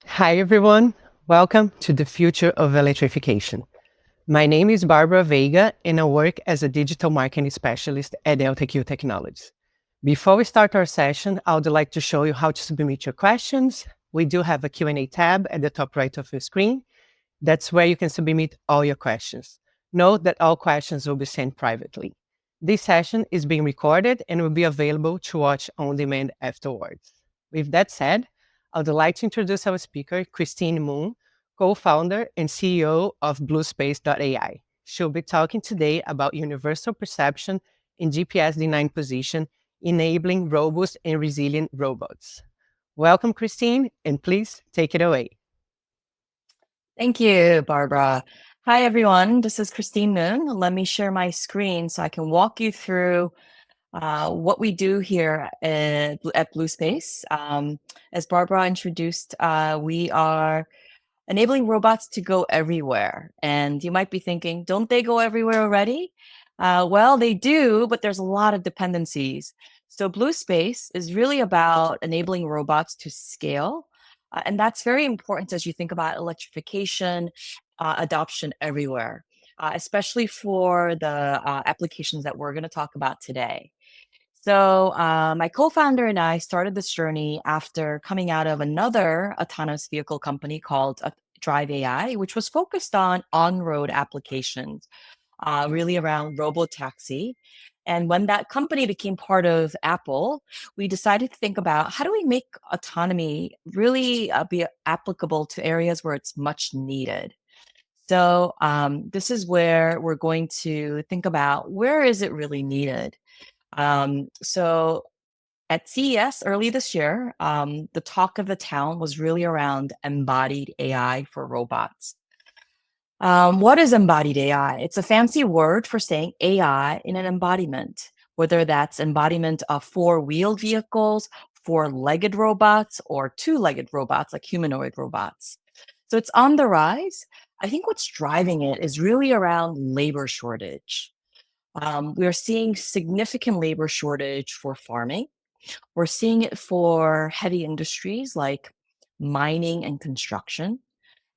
Hi, everyone. Welcome to the future of electrification. My name is Barbara Veiga, and I work as a digital marketing specialist at LTQ Technologies. Before we start our session, I would like to show you how to submit your questions. We do have a Q&A tab at the top right of your screen. That's where you can submit all your questions. Note that all questions will be sent privately. This session is being recorded and will be available to watch on demand afterwards. With that said, I would like to introduce our speaker, Christine Moon, co-founder and CEO of BlueSpace.ai. She'll be talking today about universal perception in GPS denied position, enabling robust and resilient robots. Welcome, Christine, and please take it away. Thank you, Barbara. Hi, everyone. This is Christine Moon. Let me share my screen so I can walk you through what we do here at Blue Space. As Barbara introduced, we are enabling robots to go everywhere. And you might be thinking, don't they go everywhere already? Well, they do, but there's a lot of dependencies. So Blue Space is really about enabling robots to scale. And that's very important as you think about electrification, adoption everywhere, especially for the applications that we're going to talk about today. So, my co founder and I started this journey after coming out of another autonomous vehicle company called Drive AI, which was focused on road applications, really around robotaxi. And when that company became part of Apple, we decided to think about how do we make autonomy really be applicable to areas where it's much needed. So, this is where we're going to think about where is it really needed. So at CES early this year, the talk of the town was really around embodied AI for robots. What is embodied AI? It's a fancy word for saying AI in an embodiment, whether that's embodiment of four-wheeled vehicles, four-legged robots, or two-legged robots like humanoid robots. So it's on the rise. I think what's driving it is really around labor shortage. We are seeing significant labor shortage for farming. We're seeing it for heavy industries like mining and construction.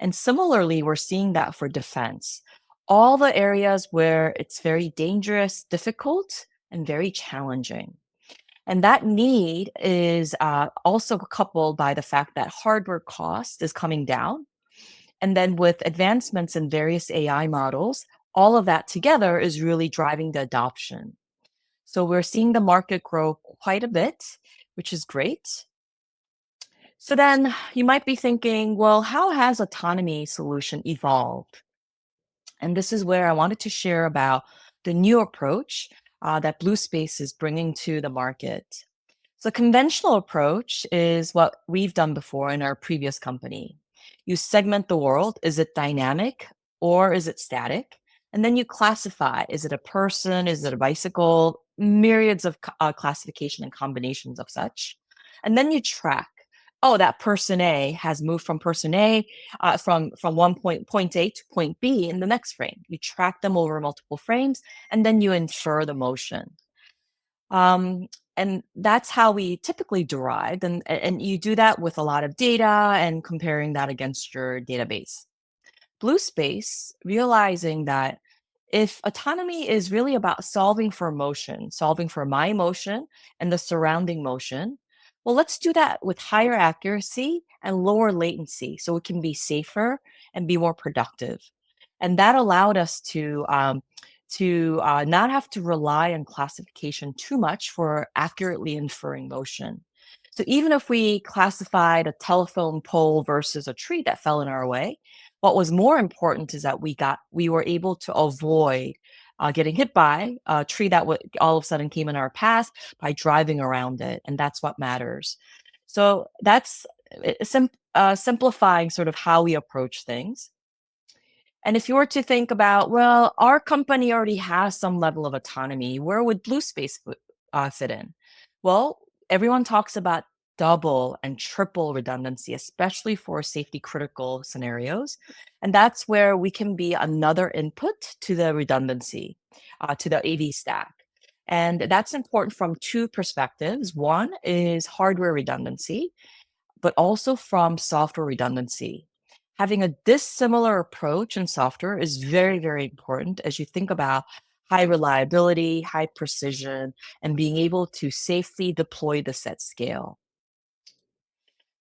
And similarly, we're seeing that for defense. All the areas where it's very dangerous, difficult, and very challenging. And that need is also coupled by the fact that hardware cost is coming down. And then with advancements in various AI models, all of that together is really driving the adoption. So we're seeing the market grow quite a bit, which is great. So then you might be thinking, well, how has autonomy solution evolved? And this is where I wanted to share about the new approach that Blue Space is bringing to the market. So conventional approach is what we've done before in our previous company. You segment the world. Is it dynamic or is it static? And then you classify. Is it a person? Is it a bicycle? Myriads of classification and combinations of such. And then you track. Oh, that person A has moved from person A from point A to point B in the next frame. You track them over multiple frames, and then you infer the motion. Um, and that's how we typically derived, and you do that with a lot of data and comparing that against your database. Blue Space, realizing that if autonomy is really about solving for motion, solving for my motion and the surrounding motion, well, let's do that with higher accuracy and lower latency so it can be safer and be more productive. And that allowed us to not have to rely on classification too much for accurately inferring motion. So even if we classified a telephone pole versus a tree that fell in our way, what was more important is that we were able to avoid getting hit by a tree that all of a sudden came in our path by driving around it, and that's what matters. So that's simplifying sort of how we approach things. And if you were to think about, well, our company already has some level of autonomy, where would Blue Space fit in? Well, everyone talks about double and triple redundancy, especially for safety critical scenarios. And that's where we can be another input to the redundancy, to the AV stack. And that's important from two perspectives. One is hardware redundancy, but also from software redundancy. Having a dissimilar approach in software is very, very important as you think about high reliability, high precision, and being able to safely deploy this at scale.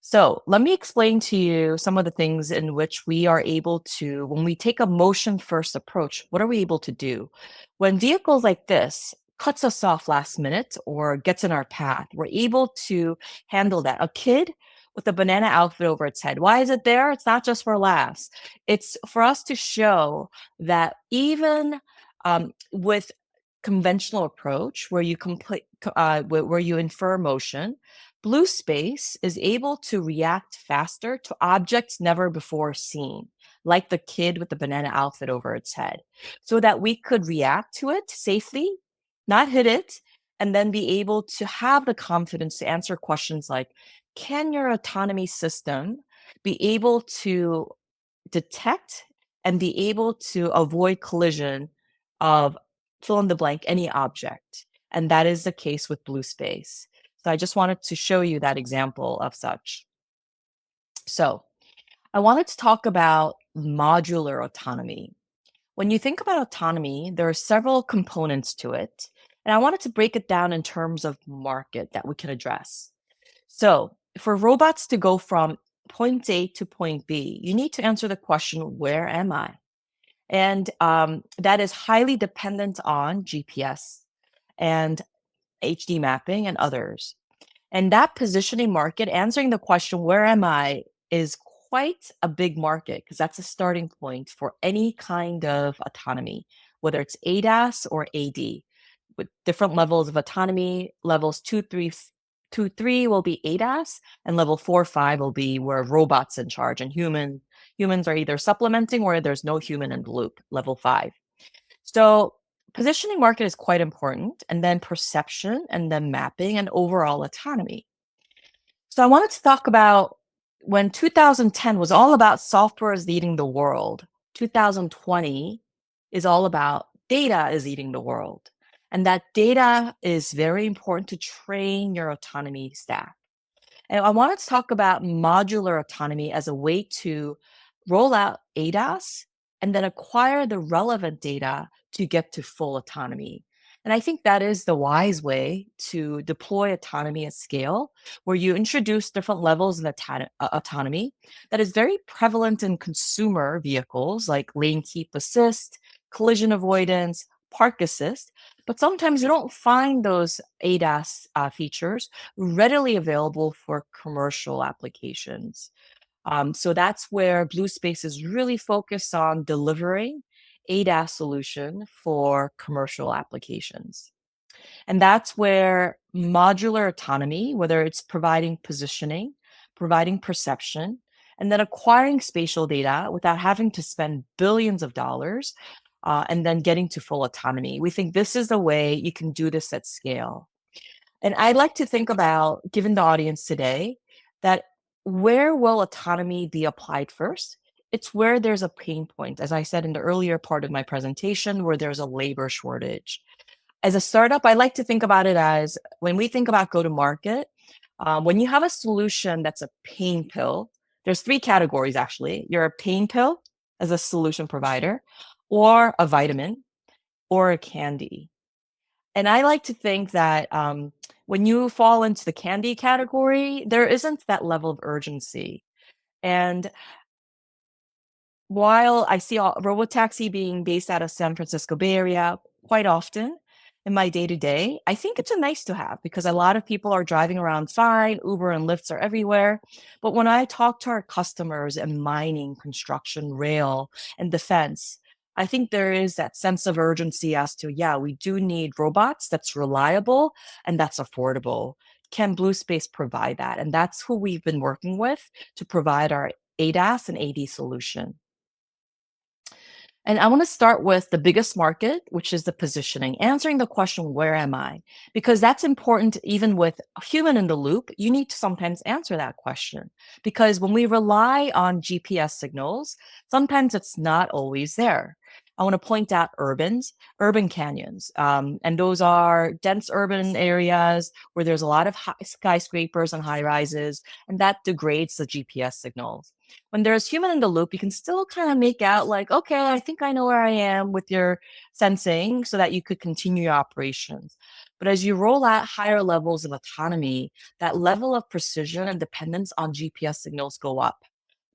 So let me explain to you some of the things in which we are able to, when we take a motion first approach, what are we able to do? When vehicles like this cuts us off last minute or gets in our path, we're able to handle that. A kid with a banana outfit over its head. Why is it there? It's not just for laughs. It's for us to show that even with conventional approach where you complete where you infer motion, blue space is able to react faster to objects never before seen, like the kid with the banana outfit over its head, so that we could react to it safely, not hit it, and then be able to have the confidence to answer questions like, can your autonomy system be able to detect and be able to avoid collision of fill in the blank any object? And that is the case with blue space. So I just wanted to show you that example of such. So I wanted to talk about modular autonomy. When you think about autonomy, there are several components to it. And I wanted to break it down in terms of market that we can address. So for robots to go from point A to point B, you need to answer the question, where am I? And that is highly dependent on GPS and HD mapping and others. And that positioning market, answering the question, where am I, is quite a big market because that's a starting point for any kind of autonomy, whether it's ADAS or AD, with different levels of autonomy. Levels 2, 3 will be ADAS, and level 4, 5 will be where robots in charge and humans are either supplementing or there's no human in the loop, level 5. So positioning market is quite important, and then perception, and then mapping, and overall autonomy. So I wanted to talk about when 2010 was all about software is leading the world. 2020 is all about data is leading the world. And that data is very important to train your autonomy stack. And I wanted to talk about modular autonomy as a way to roll out ADAS and then acquire the relevant data to get to full autonomy. And I think that is the wise way to deploy autonomy at scale, where you introduce different levels of autonomy that is very prevalent in consumer vehicles like lane keep assist, collision avoidance, park assist. But sometimes you don't find those ADAS features readily available for commercial applications. So that's where Blue Space is really focused on delivering ADAS solution for commercial applications. And that's where modular autonomy, whether it's providing positioning, providing perception, and then acquiring spatial data without having to spend billions of dollars, and then getting to full autonomy. We think this is the way you can do this at scale. And I'd like to think about, given the audience today, that where will autonomy be applied first? It's where there's a pain point, as I said in the earlier part of my presentation, where there's a labor shortage. As a startup, I like to think about it as when we think about go to market, when you have a solution that's a pain pill, there's three categories actually. You're a pain pill as a solution provider, or a vitamin, or a candy. And I like to think that when you fall into the candy category, there isn't that level of urgency. And while I see robotaxi being based out of San Francisco Bay Area quite often in my day to day, I think it's a nice to have because a lot of people are driving around fine. Uber and Lyfts are everywhere. But when I talk to our customers in mining, construction, rail, and defense, I think there is that sense of urgency as to, yeah, we do need robots that's reliable and that's affordable. Can Blue Space provide that? And that's who we've been working with to provide our ADAS and AD solution. And I want to start with the biggest market, which is the positioning, answering the question, where am I? Because that's important even with a human in the loop. You need to sometimes answer that question because when we rely on GPS signals, sometimes it's not always there. I want to point out urban canyons. And those are dense urban areas where there's a lot of skyscrapers and high rises, and that degrades the GPS signals. When there's human in the loop, you can still kind of make out like, okay, I think I know where I am with your sensing so that you could continue your operations. But as you roll out higher levels of autonomy, that level of precision and dependence on GPS signals go up.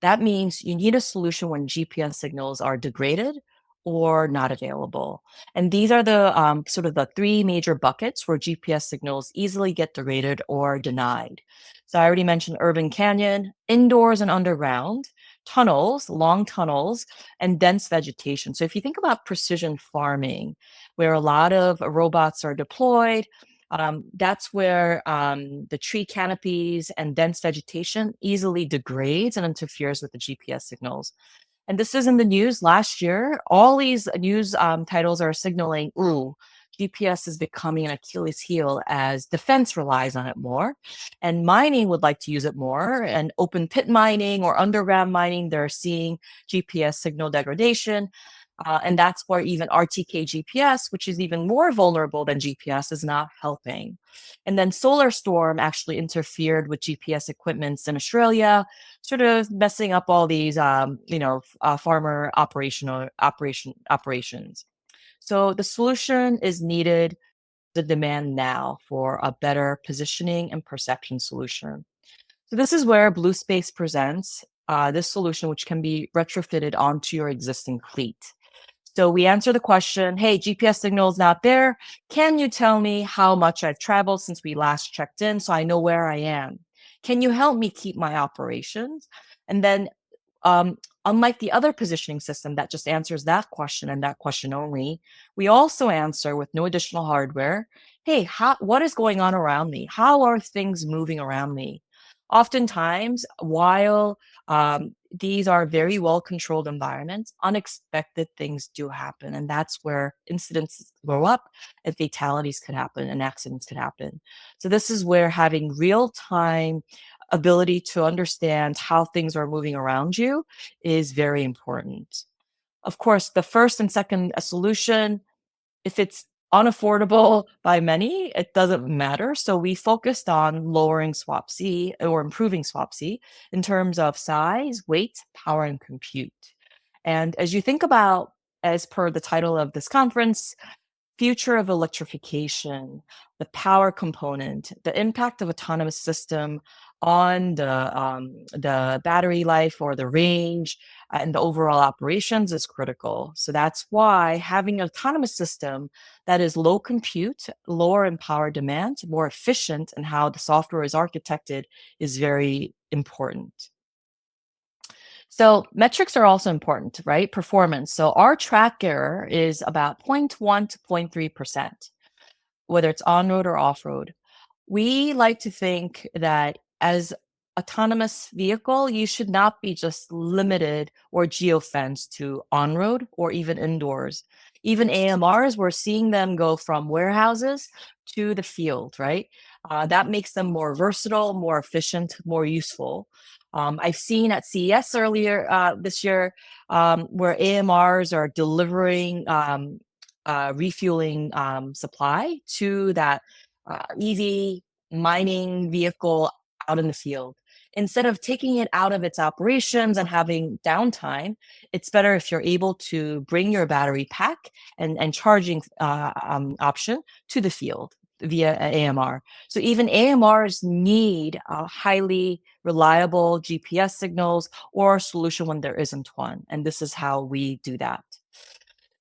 That means you need a solution when GPS signals are degraded or not available. And these are the sort of the three major buckets where GPS signals easily get degraded or denied. So I already mentioned urban canyon, indoors and underground, tunnels, long tunnels, and dense vegetation. So if you think about precision farming, where a lot of robots are deployed, that's where the tree canopies and dense vegetation easily degrades and interferes with the GPS signals. And this is in the news last year. All these news titles are signaling, ooh, GPS is becoming an Achilles heel as defense relies on it more. And mining would like to use it more. And open pit mining or underground mining, they're seeing GPS signal degradation. And that's where even RTK GPS, which is even more vulnerable than GPS, is not helping. And then solar storm actually interfered with GPS equipments in Australia, sort of messing up all these, farmer operations. So the solution is needed, the demand now for a better positioning and perception solution. So this is where Blue Space presents this solution, which can be retrofitted onto your existing fleet. So we answer the question, hey, GPS signal is not there. Can you tell me how much I've traveled since we last checked in so I know where I am? Can you help me keep my operations? And then um, unlike the other positioning system that just answers that question and that question only, we also answer with no additional hardware. Hey, what is going on around me? How are things moving around me? Oftentimes, while these are very well controlled environments, unexpected things do happen. And that's where incidents go up and fatalities could happen and accidents could happen. So, this is where having real time ability to understand how things are moving around you is very important. Of course, the first and second solution, if it's unaffordable by many, it doesn't matter. So we focused on lowering swap C or improving swap C in terms of size, weight, power, and compute. And as you think about, as per the title of this conference, future of electrification, the power component, the impact of autonomous system on the battery life or the range and the overall operations is critical. So that's why having an autonomous system that is low compute, lower in power demand, more efficient in how the software is architected is very important. So metrics are also important, right? Performance. So our track error is about zero point 0.1 to 0.3%, whether it's on road or off road. We like to think that as autonomous vehicle, you should not be just limited or geofenced to on-road or even indoors. Even AMRs, we're seeing them go from warehouses to the field, right? That makes them more versatile, more efficient, more useful. I've seen at CES earlier this year where AMRs are delivering refueling supply to that EV mining vehicle out in the field. Instead of taking it out of its operations and having downtime, it's better if you're able to bring your battery pack and charging option to the field via AMR. So even AMRs need highly reliable GPS signals or a solution when there isn't one. And this is how we do that.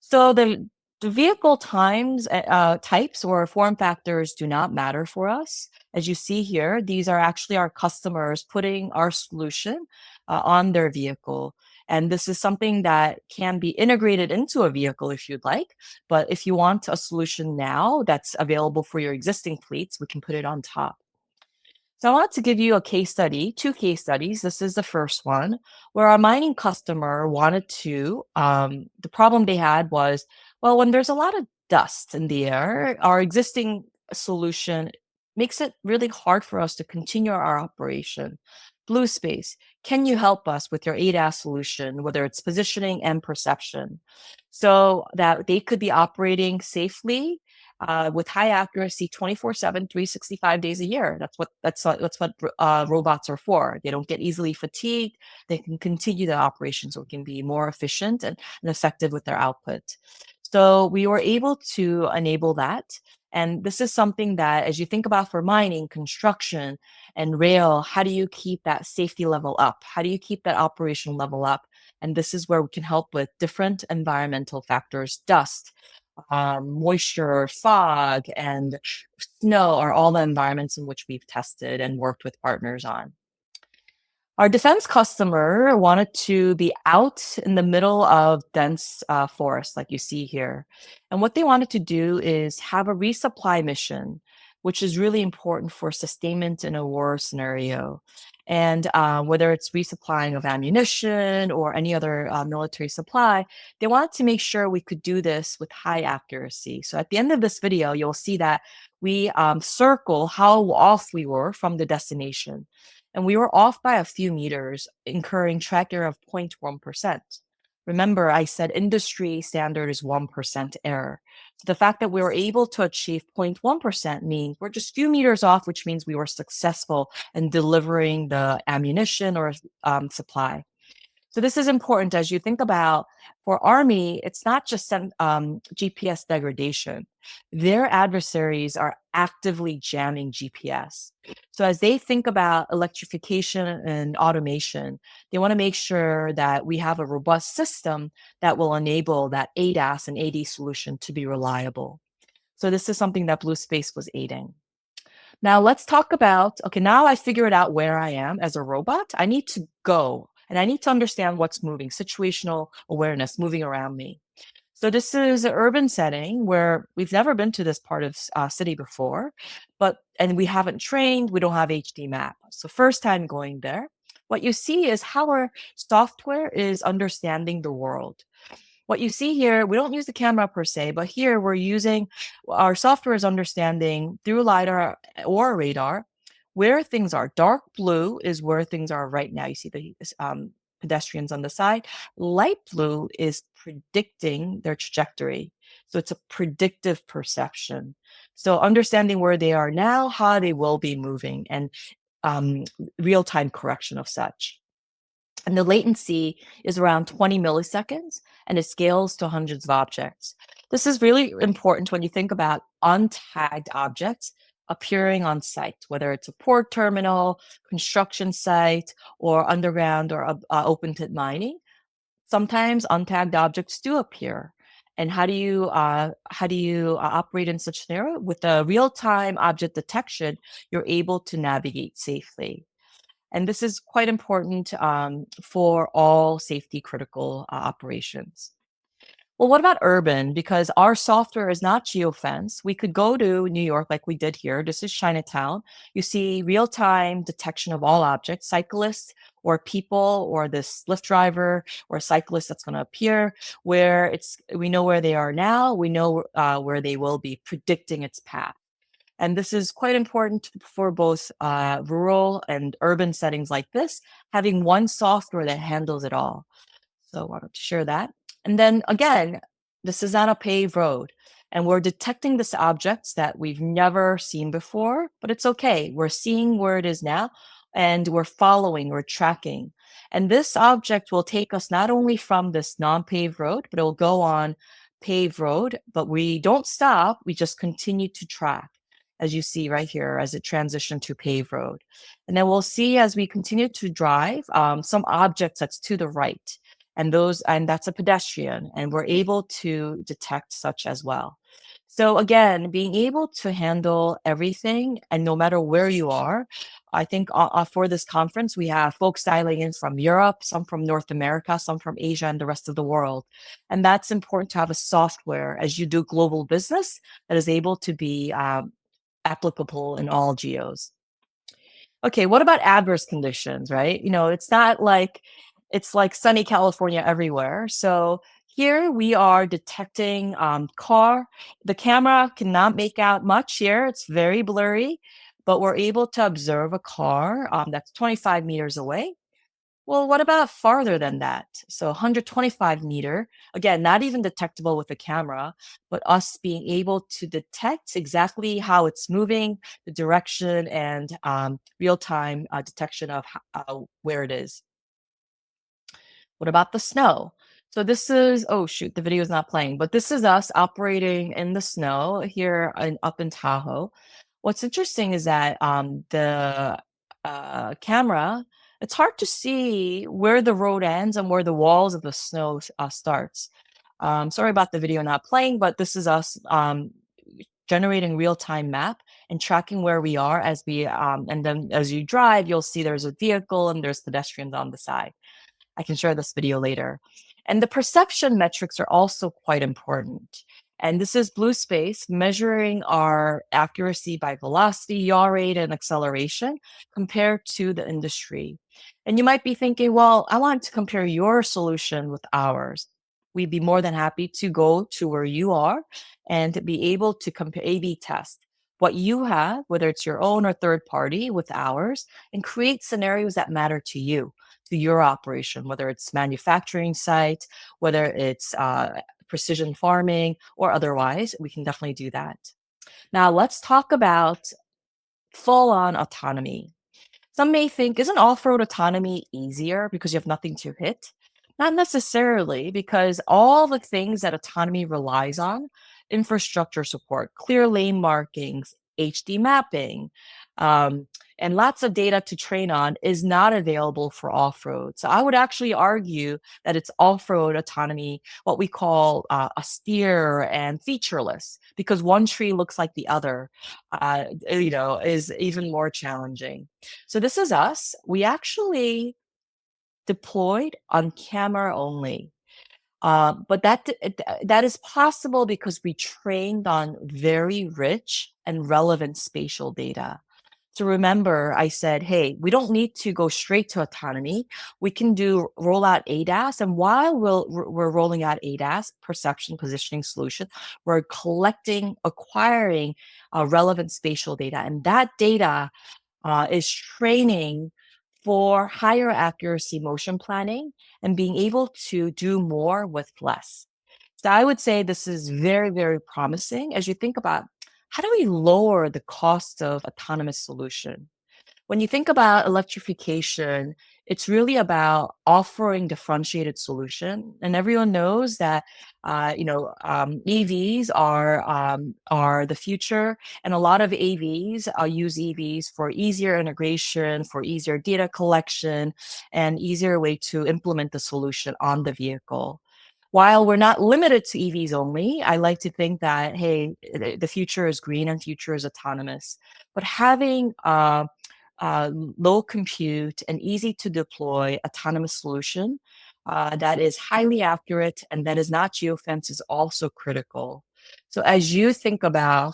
So the vehicle types or form factors do not matter for us. As you see here, these are actually our customers putting our solution on their vehicle. And this is something that can be integrated into a vehicle if you'd like. But if you want a solution now that's available for your existing fleets, we can put it on top. So I want to give you a case study, two case studies. This is the first one where our mining customer wanted to, the problem they had was, well, when there's a lot of dust in the air, our existing solution makes it really hard for us to continue our operation. Blue space, can you help us with your ADAS solution, whether it's positioning and perception, so that they could be operating safely with high accuracy 24/7, 365 days a year. That's what robots are for. They don't get easily fatigued. They can continue the operation so it can be more efficient and effective with their output. So we were able to enable that. And this is something that, as you think about for mining, construction, and rail, how do you keep that safety level up? How do you keep that operational level up? And this is where we can help with different environmental factors. Dust, moisture, fog, and snow are all the environments in which we've tested and worked with partners on. Our defense customer wanted to be out in the middle of dense forest, like you see here. And what they wanted to do is have a resupply mission, which is really important for sustainment in a war scenario. And whether it's resupplying of ammunition or any other military supply, they wanted to make sure we could do this with high accuracy. So at the end of this video, you'll see that we circle how off we were from the destination, and we were off by a few meters, incurring track error of 0.1%. Remember, I said industry standard is 1% error. So the fact that we were able to achieve 0.1% means we're just few meters off, which means we were successful in delivering the ammunition or supply. So this is important as you think about, for Army, it's not just GPS degradation. Their adversaries are actively jamming GPS. So as they think about electrification and automation, they want to make sure that we have a robust system that will enable that ADAS and AD solution to be reliable. So this is something that Blue Space was aiding. Now let's talk about, okay, now I figured out where I am as a robot. I need to go and I need to understand what's moving, situational awareness moving around me. So this is an urban setting where we've never been to this part of city before, and we haven't trained, we don't have HD map. So first time going there, what you see is how our software is understanding the world. What you see here, we don't use the camera per se, but here we're using our software is understanding through LiDAR or radar where things are. Dark blue is where things are right now. You see the pedestrians on the side. Light blue is predicting their trajectory. So it's a predictive perception. So understanding where they are now, how they will be moving, and real-time correction of such. And the latency is around 20 milliseconds, and it scales to hundreds of objects. This is really important when you think about untagged objects appearing on site, whether it's a port terminal, construction site, or underground or open pit mining. Sometimes untagged objects do appear. And how do you operate in such scenario? With the real-time object detection, you're able to navigate safely. And this is quite important for all safety critical operations. Well, what about urban? Because our software is not geofence. We could go to New York like we did here. This is Chinatown. You see real-time detection of all objects, cyclists or people or this Lyft driver or cyclist that's going to appear, where we know where they are now. We know where they will be, predicting its path. And this is quite important for both rural and urban settings like this, having one software that handles it all. So I wanted to share that. And then again, this is on a paved road, and we're detecting this objects that we've never seen before, but it's okay. We're seeing where it is now, and we're following, we're tracking. And this object will take us not only from this non-paved road, but it will go on paved road, but we don't stop, we just continue to track, as you see right here, as it transitioned to paved road. And then we'll see as we continue to drive some objects that's to the right, and that's a pedestrian, and we're able to detect such as well. So again, being able to handle everything, and no matter where you are, I think for this conference, we have folks dialing in from Europe, some from North America, some from Asia, and the rest of the world. And that's important to have a software as you do global business that is able to be applicable in all geos. Okay, what about adverse conditions, right? It's not like it's like sunny California everywhere. So here we are detecting car. The camera cannot make out much here. It's very blurry, but we're able to observe a car that's 25 meters away. Well, what about farther than that? So 125-meter, again, not even detectable with the camera, but us being able to detect exactly how it's moving, the direction, and real-time detection of where it is. What about the snow? So this is, oh shoot, the video is not playing, but this is us operating in the snow here up in Tahoe. What's interesting is that the camera, it's hard to see where the road ends and where the walls of the snow starts. Sorry about the video not playing, but this is us generating real-time map and tracking where we are as we, and then as you drive, you'll see there's a vehicle and there's pedestrians on the side. I can share this video later. And the perception metrics are also quite important. And this is Blue Space measuring our accuracy by velocity, yaw rate, and acceleration compared to the industry. And you might be thinking, well, I want to compare your solution with ours. We'd be more than happy to go to where you are and to be able to compare A/B test what you have, whether it's your own or third party, with ours, and create scenarios that matter to your operation, whether it's manufacturing site, whether it's precision farming or otherwise, we can definitely do that. Now let's talk about full on autonomy. Some may think, isn't off-road autonomy easier because you have nothing to hit? Not necessarily, because all the things that autonomy relies on, infrastructure support, clear lane markings, HD mapping, um, and lots of data to train on is not available for off-road. So I would actually argue that it's off-road autonomy, what we call austere and featureless, because one tree looks like the other, is even more challenging. So this is us. We actually deployed on camera only. But that is possible because we trained on very rich and relevant spatial data. So remember, I said, hey, we don't need to go straight to autonomy. We can do roll out ADAS. And while we're rolling out ADAS, perception positioning solution, we're acquiring relevant spatial data. And that data is training for higher accuracy motion planning and being able to do more with less. So I would say this is very, very promising as you think about how do we lower the cost of autonomous solution? When you think about electrification, it's really about offering differentiated solution. And everyone knows that, EVs are the future, and a lot of AVs use EVs for easier integration, for easier data collection, and easier way to implement the solution on the vehicle. While we're not limited to EVs only, I like to think that, hey, the future is green and future is autonomous. But having low compute and easy to deploy autonomous solution that is highly accurate and that is not geofence is also critical. So as you think about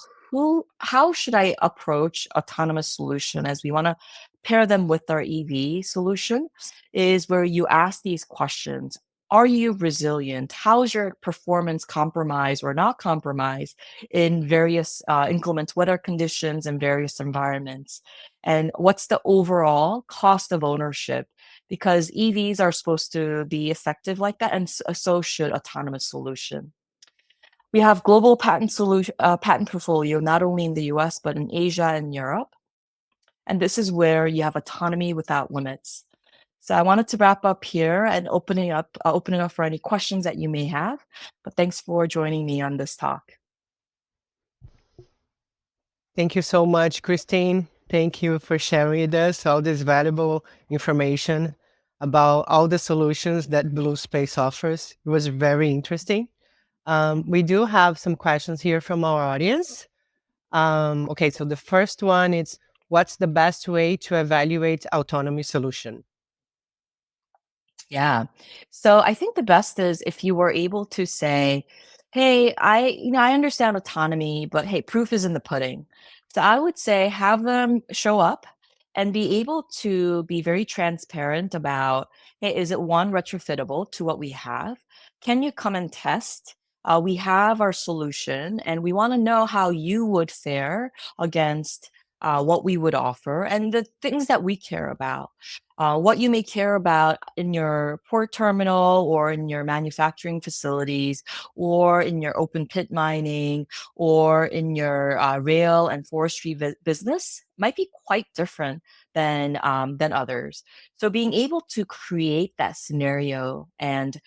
how should I approach autonomous solution as we want to pair them with our EV solution is where you ask these questions. Are you resilient? How's your performance compromised or not compromised in various inclement weather conditions and various environments? And what's the overall cost of ownership? Because EVs are supposed to be effective like that, and so should autonomous solution. We have global patent portfolio, not only in the US, but in Asia and Europe. And this is where you have autonomy without limits. So I wanted to wrap up here and opening up for any questions that you may have. But thanks for joining me on this talk. Thank you so much, Christine. Thank you for sharing with us all this valuable information about all the solutions that Blue Space offers. It was very interesting. We do have some questions here from our audience. Okay, so the first one is, what's the best way to evaluate autonomy solution? Yeah. So I think the best is if you were able to say, hey, I understand autonomy, but hey, proof is in the pudding. So I would say have them show up and be able to be very transparent about, hey, is it one retrofittable to what we have? Can you come and test? We have our solution and we want to know how you would fare against what we would offer, and the things that we care about. What you may care about in your port terminal or in your manufacturing facilities or in your open pit mining or in your rail and forestry business might be quite different than others. So being able to create that scenario and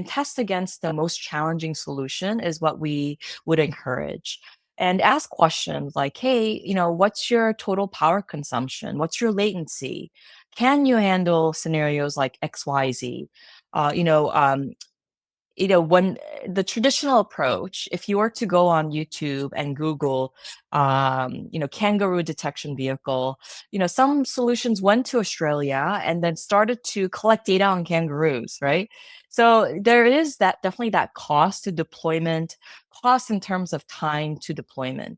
test against the most challenging solution is what we would encourage. And ask questions like, hey, what's your total power consumption? What's your latency? Can you handle scenarios like XYZ? Uh, you know, um, when the traditional approach, if you were to go on YouTube and Google, kangaroo detection vehicle, some solutions went to Australia and then started to collect data on kangaroos, right? So there is that definitely that cost to deployment, cost in terms of time to deployment.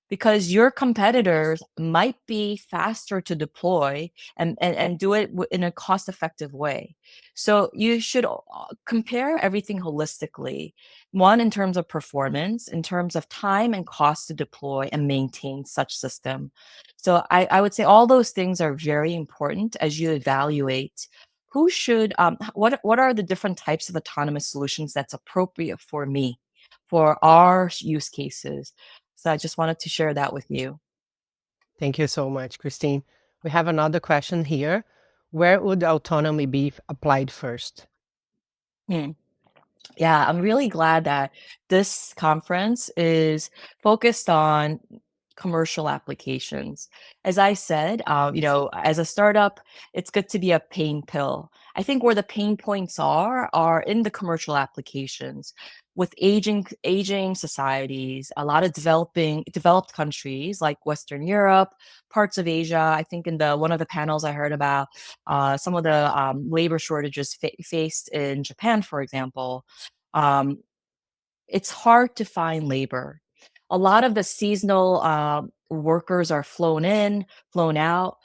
Because your competitors might be faster to deploy and do it in a cost effective way. So you should compare everything holistically. One, in terms of performance, in terms of time and cost to deploy and maintain such system. So I would say all those things are very important as you evaluate who should, what are the different types of autonomous solutions that's appropriate for me, for our use cases. So I just wanted to share that with you. Thank you so much, Christine. We have another question here. Where would autonomy be applied first? Hmm. Yeah, I'm really glad that this conference is focused on commercial applications. As I said, as a startup, it's good to be a pain pill. I think where the pain points are in the commercial applications. With aging societies, a lot of developed countries like Western Europe, parts of Asia. I think in the one of the panels I heard about some of the labor shortages faced in Japan, for example. Um, it's hard to find labor. A lot of the seasonal workers are flown in, flown out,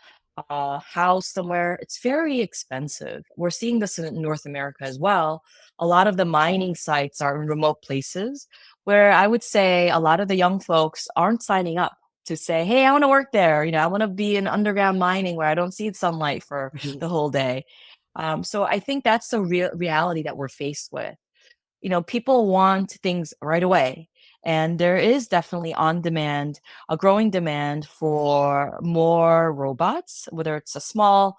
housed somewhere. It's very expensive. We're seeing this in North America as well. A lot of the mining sites are in remote places where I would say a lot of the young folks aren't signing up to say, hey, I want to work there. I want to be in underground mining where I don't see sunlight for Mhm. the whole day. So I think that's the real reality that we're faced with. People want things right away. And there is definitely a growing demand for more robots, whether it's a small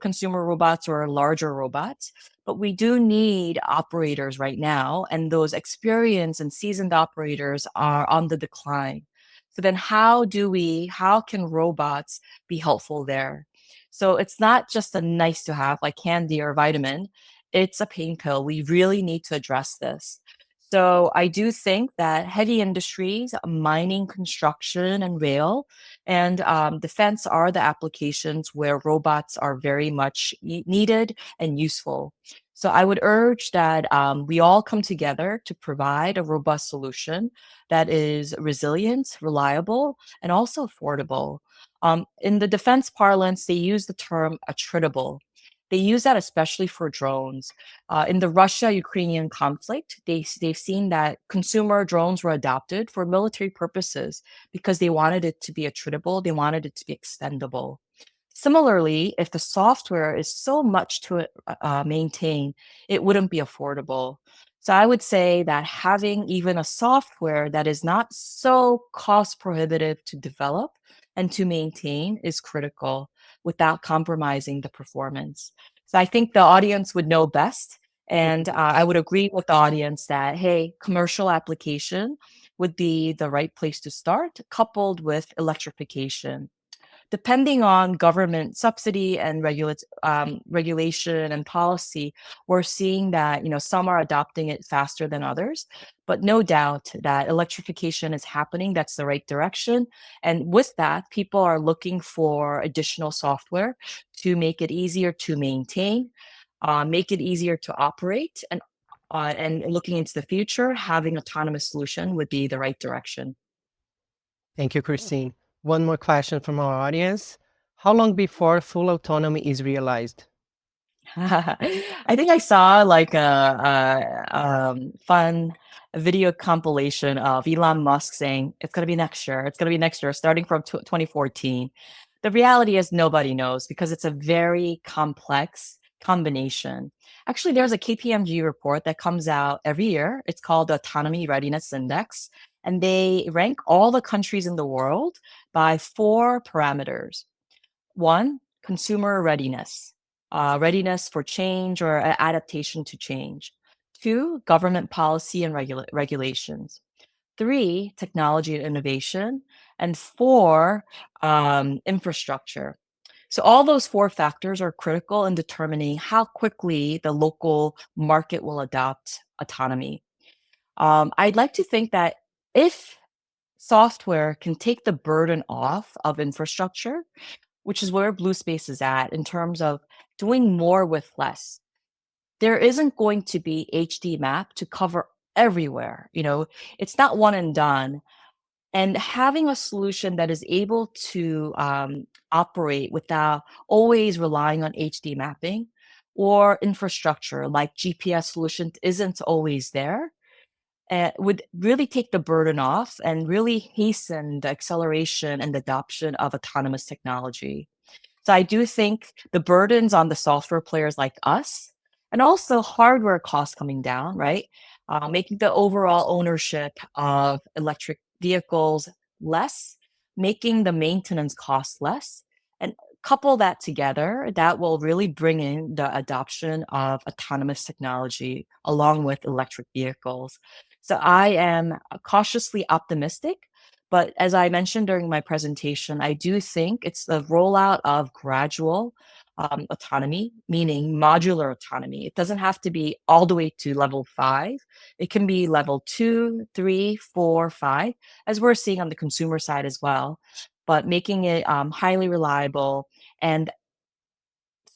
consumer robots or larger robots. But we do need operators right now, and those experienced and seasoned operators are on the decline. So then how can robots be helpful there? So it's not just a nice to have like candy or vitamin, it's a pain pill. We really need to address this. So I do think that heavy industries, mining, construction, and rail, and defense are the applications where robots are very much needed and useful. So I would urge that we all come together to provide a robust solution that is resilient, reliable, and also affordable. In the defense parlance, they use the term attritable. They use that especially for drones. In the Russia-Ukrainian conflict, they've seen that consumer drones were adopted for military purposes because they wanted it to be attritable, they wanted it to be extendable. Similarly, if the software is so much to maintain, it wouldn't be affordable. So I would say that having even a software that is not so cost prohibitive to develop and to maintain is critical without compromising the performance. So I think the audience would know best. And I would agree with the audience that, hey, commercial application would be the right place to start, coupled with electrification. Depending on government subsidy and regulation and policy, we're seeing that some are adopting it faster than others. But no doubt that electrification is happening. That's the right direction. And with that, people are looking for additional software to make it easier to maintain, make it easier to operate, and looking into the future, having autonomous solution would be the right direction. Thank you, Christine. One more question from our audience. How long before full autonomy is realized? I think I saw like a fun video compilation of Elon Musk saying it's going to be next year. It's going to be next year, starting from 2014. The reality is nobody knows because it's a very complex combination. Actually, there's a KPMG report that comes out every year. It's called the Autonomy Readiness Index, and they rank all the countries in the world by four parameters. One, consumer readiness, readiness for change or adaptation to change. Two, government policy and regulations. Three, technology and innovation. And four, infrastructure. So all those four factors are critical in determining how quickly the local market will adopt autonomy. I'd like to think that if software can take the burden off of infrastructure, which is where Blue Space is at in terms of doing more with less. There isn't going to be HD map to cover everywhere. It's not one and done. And having a solution that is able to operate without always relying on HD mapping or infrastructure like GPS solution isn't always there would really take the burden off and really hasten the acceleration and adoption of autonomous technology. So I do think the burdens on the software players like us, and also hardware costs coming down, right? Making the overall ownership of electric vehicles less, making the maintenance costs less, and couple that together, that will really bring in the adoption of autonomous technology along with electric vehicles. So I am cautiously optimistic, but as I mentioned during my presentation, I do think it's the rollout of gradual autonomy, meaning modular autonomy. It doesn't have to be all the way to level 5. It can be level 2, 3, 4, 5, as we're seeing on the consumer side as well, but making it highly reliable and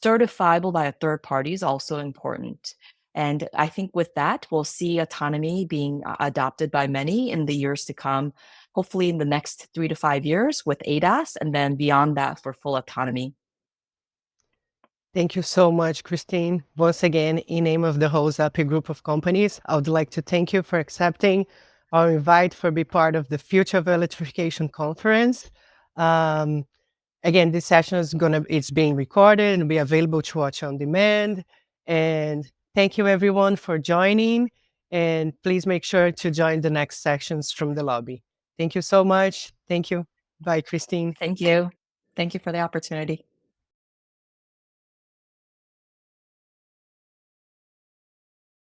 certifiable by a third party is also important. And I think with that, we'll see autonomy being adopted by many in the years to come, hopefully in the next 3 to 5 years with ADAS, and then beyond that for full autonomy. Thank you so much, Christine. Once again, in name of the whole Zappy group of companies, I would like to thank you for accepting our invite for be part of the Future of Electrification conference. Again, this session it's being recorded and be available to watch on demand. And thank you everyone for joining. And please make sure to join the next sections from the lobby. Thank you so much. Thank you. Bye, Christine. Thank you. Thank you for the opportunity.